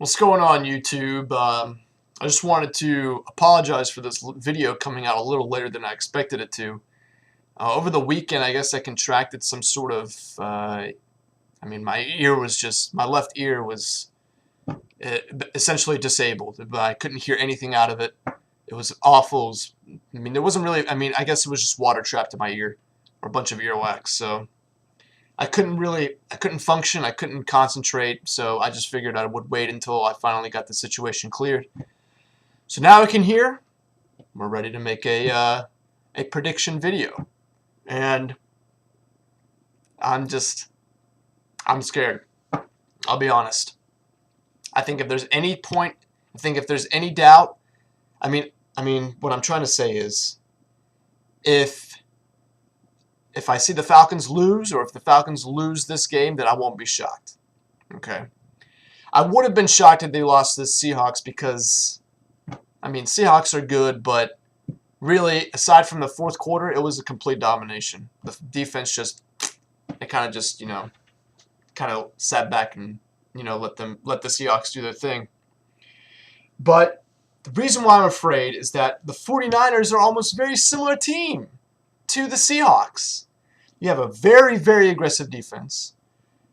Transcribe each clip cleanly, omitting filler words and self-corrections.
What's going on, YouTube? I just wanted to apologize for this video coming out a little later than I expected it to. Over the weekend, I guess I contracted some sort of, my left ear was essentially disabled. I couldn't hear anything out of it. It was awful. There wasn't really, I guess it was just water trapped in my ear, or a bunch of earwax, so I couldn't function, I couldn't concentrate, so I just figured I would wait until I finally got the situation cleared. So now I can hear. We're ready to make a prediction video. And I'm scared. I'll be honest. I think if there's any doubt, what I'm trying to say is, if I see the Falcons lose, or if the Falcons lose this game, then I won't be shocked. Okay? I would have been shocked if they lost to the Seahawks because, Seahawks are good, but really, aside from the fourth quarter, it was a complete domination. The defense kind of sat back and, let the Seahawks do their thing. But the reason why I'm afraid is that the 49ers are almost a very similar team to the Seahawks. You have a very, very aggressive defense.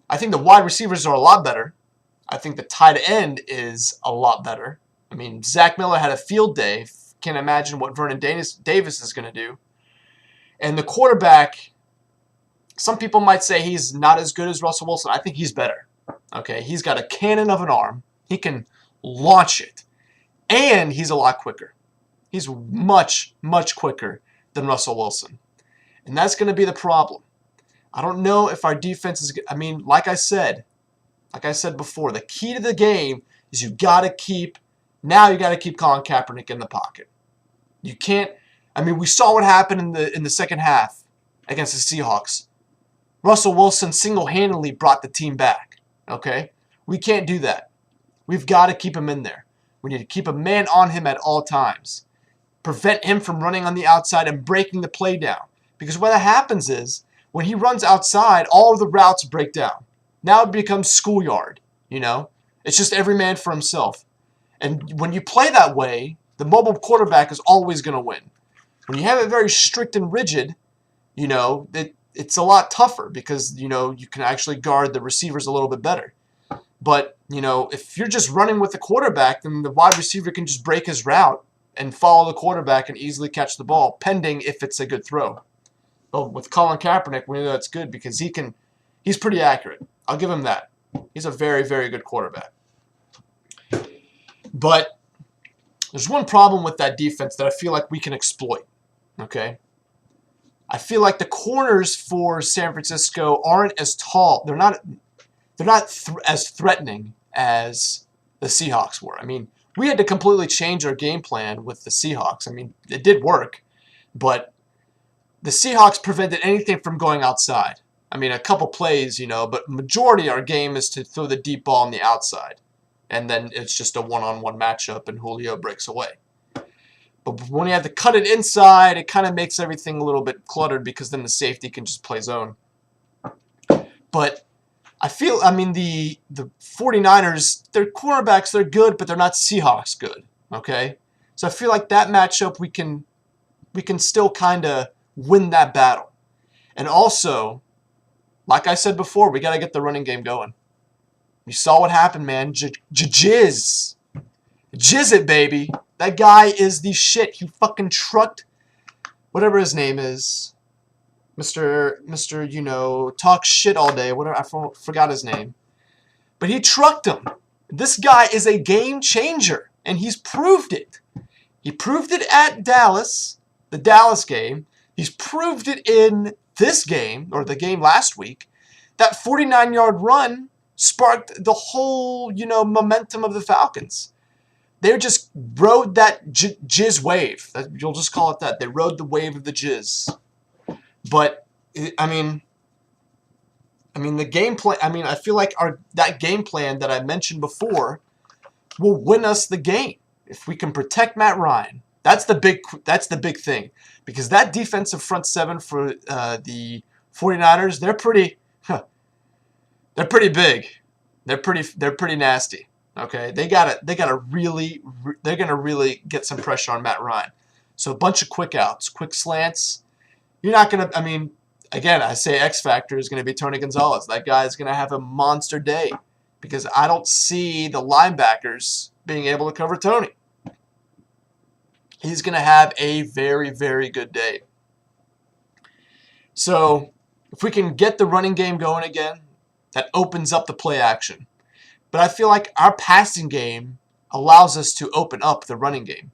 I think the wide receivers are a lot better. I think the tight end is a lot better. Zach Miller had a field day. Can't imagine what Vernon Davis is going to do. And the quarterback, some people might say he's not as good as Russell Wilson. I think he's better. Okay, he's got a cannon of an arm. He can launch it. And he's a lot quicker. He's much, much quicker than Russell Wilson. And that's going to be the problem. I don't know if our defense is... like I said before, the key to the game is you got to keep Colin Kaepernick in the pocket. You can't... we saw what happened in the second half against the Seahawks. Russell Wilson single-handedly brought the team back. Okay? We can't do that. We've got to keep him in there. We need to keep a man on him at all times. Prevent him from running on the outside and breaking the play down. Because what happens is, when he runs outside, all of the routes break down. Now it becomes schoolyard, It's just every man for himself. And when you play that way, the mobile quarterback is always going to win. When you have it very strict and rigid, it's a lot tougher because, you can actually guard the receivers a little bit better. But, if you're just running with the quarterback, then the wide receiver can just break his route and follow the quarterback and easily catch the ball, pending if it's a good throw. But with Colin Kaepernick, we know that's good because he's pretty accurate. I'll give him that. He's a very, very good quarterback. But there's one problem with that defense that I feel like we can exploit. Okay? I feel like the corners for San Francisco aren't as tall. They're not as threatening as the Seahawks were. We had to completely change our game plan with the Seahawks. It did work, but the Seahawks prevented anything from going outside. A couple plays, but majority of our game is to throw the deep ball on the outside. And then it's just a one-on-one matchup and Julio breaks away. But when you have to cut it inside, it kind of makes everything a little bit cluttered because then the safety can just play zone. But I feel, the 49ers, their cornerbacks, they're good, but they're not Seahawks good, okay? So I feel like that matchup, we can still kind of win that battle. And also, like I said before, we got to get the running game going. You saw what happened, man. Jizz it, baby. That guy is the shit. He fucking trucked whatever his name is. Mr. Talk shit all day. Whatever, I forgot his name. But he trucked him. This guy is a game changer, and he's proved it. He proved it at Dallas, the Dallas game. He's proved it in this game, or the game last week. That 49-yard run sparked the whole, momentum of the Falcons. They just rode that jizz wave. You'll just call it that. They rode the wave of the jizz. But, the game plan, I feel like that game plan that I mentioned before will win us the game. If we can protect Matt Ryan, that's the big thing. Because that defensive front seven for the 49ers, they're pretty big. They're pretty nasty. Okay, they're gonna really get some pressure on Matt Ryan. So a bunch of quick outs, quick slants. You're not gonna. I mean, again, I say X factor is gonna be Tony Gonzalez. That guy is gonna have a monster day because I don't see the linebackers being able to cover Tony. He's gonna have a very, very good day. So if we can get the running game going again, that opens up the play action. But I feel like our passing game allows us to open up the running game.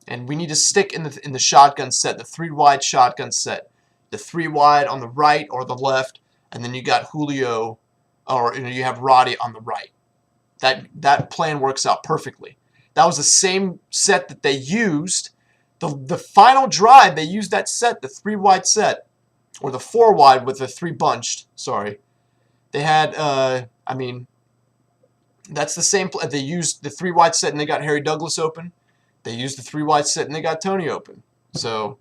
And we need to stick in the shotgun set, the 3-wide shotgun set. The 3 wide on the right or the left, and then you got Julio, or you have Roddy on the right. That plan works out perfectly. That was the same set that they used. The final drive, they used that set, the 3-wide set, or the 4-wide with the 3 bunched. Sorry. They had, I mean, that's the same play. They used the 3-wide set and they got Harry Douglas open. They used the 3-wide set and they got Tony open. So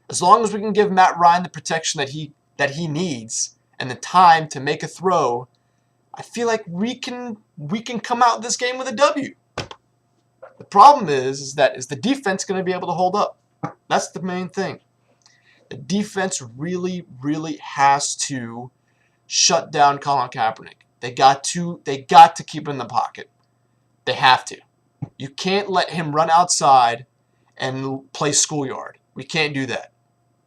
as long as we can give Matt Ryan the protection that he needs and the time to make a throw, I feel like we can come out of this game with a W. The problem is the defense going to be able to hold up? That's the main thing. The defense really, really has to shut down Colin Kaepernick. They got to keep him in the pocket. They have to. You can't let him run outside and play schoolyard. We can't do that.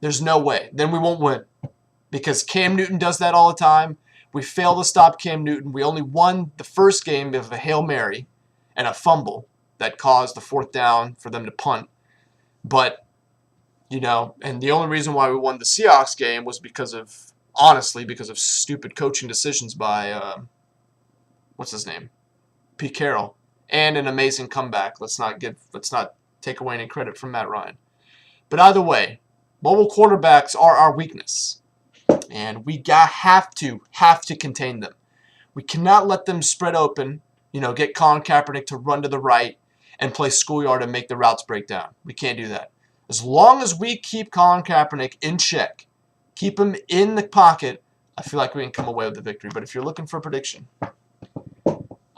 There's no way. Then we won't win. Because Cam Newton does that all the time. We fail to stop Cam Newton. We only won the first game with a Hail Mary and a fumble that caused the 4th down for them to punt. But, and the only reason why we won the Seahawks game was honestly, because of stupid coaching decisions by, what's his name? Pete Carroll. And an amazing comeback. Let's not take away any credit from Matt Ryan. But either way, mobile quarterbacks are our weakness. And we have to contain them. We cannot let them spread open, get Colin Kaepernick to run to the right and play schoolyard and make the routes break down. We can't do that. As long as we keep Colin Kaepernick in check, keep him in the pocket, I feel like we can come away with the victory. But if you're looking for a prediction,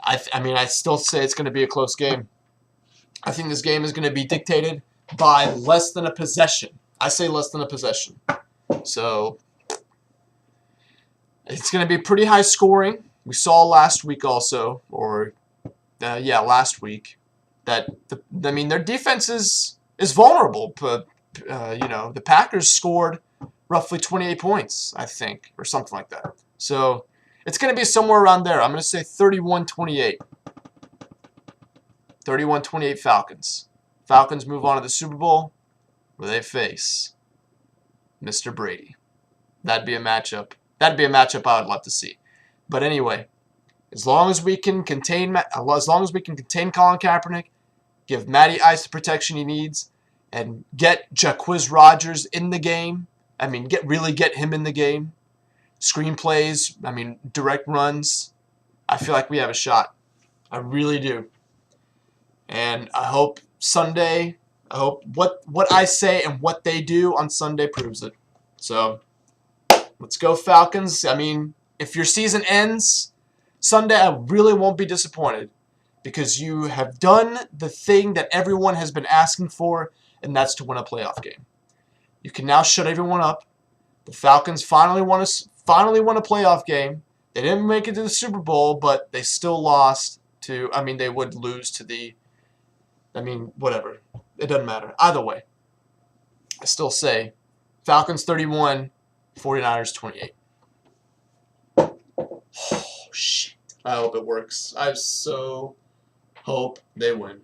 I still say it's going to be a close game. I think this game is going to be dictated by less than a possession. I say less than a possession. So it's going to be pretty high scoring. We saw last week also, last week, that their defense is vulnerable. But the Packers scored roughly 28 points, I think, or something like that. So it's going to be somewhere around there. I'm going to say 31-28. 31-28 Falcons. Falcons move on to the Super Bowl where they face Mr. Brady. That'd be a matchup. That'd be a matchup I would love to see. But anyway, as long as we can contain Colin Kaepernick, give Matty Ice the protection he needs, and get Jacquizz Rodgers in the game. Get him in the game. Screenplays, direct runs. I feel like we have a shot. I really do. And I hope what I say and what they do on Sunday proves it. So, let's go Falcons. If your season ends Sunday, I really won't be disappointed because you have done the thing that everyone has been asking for, and that's to win a playoff game. You can now shut everyone up. The Falcons finally won a playoff game. They didn't make it to the Super Bowl, but they still lost to, they would lose to the, whatever. It doesn't matter. Either way, I still say Falcons 31, 49ers 28. Oh, shit. I hope it works. I so hope they win.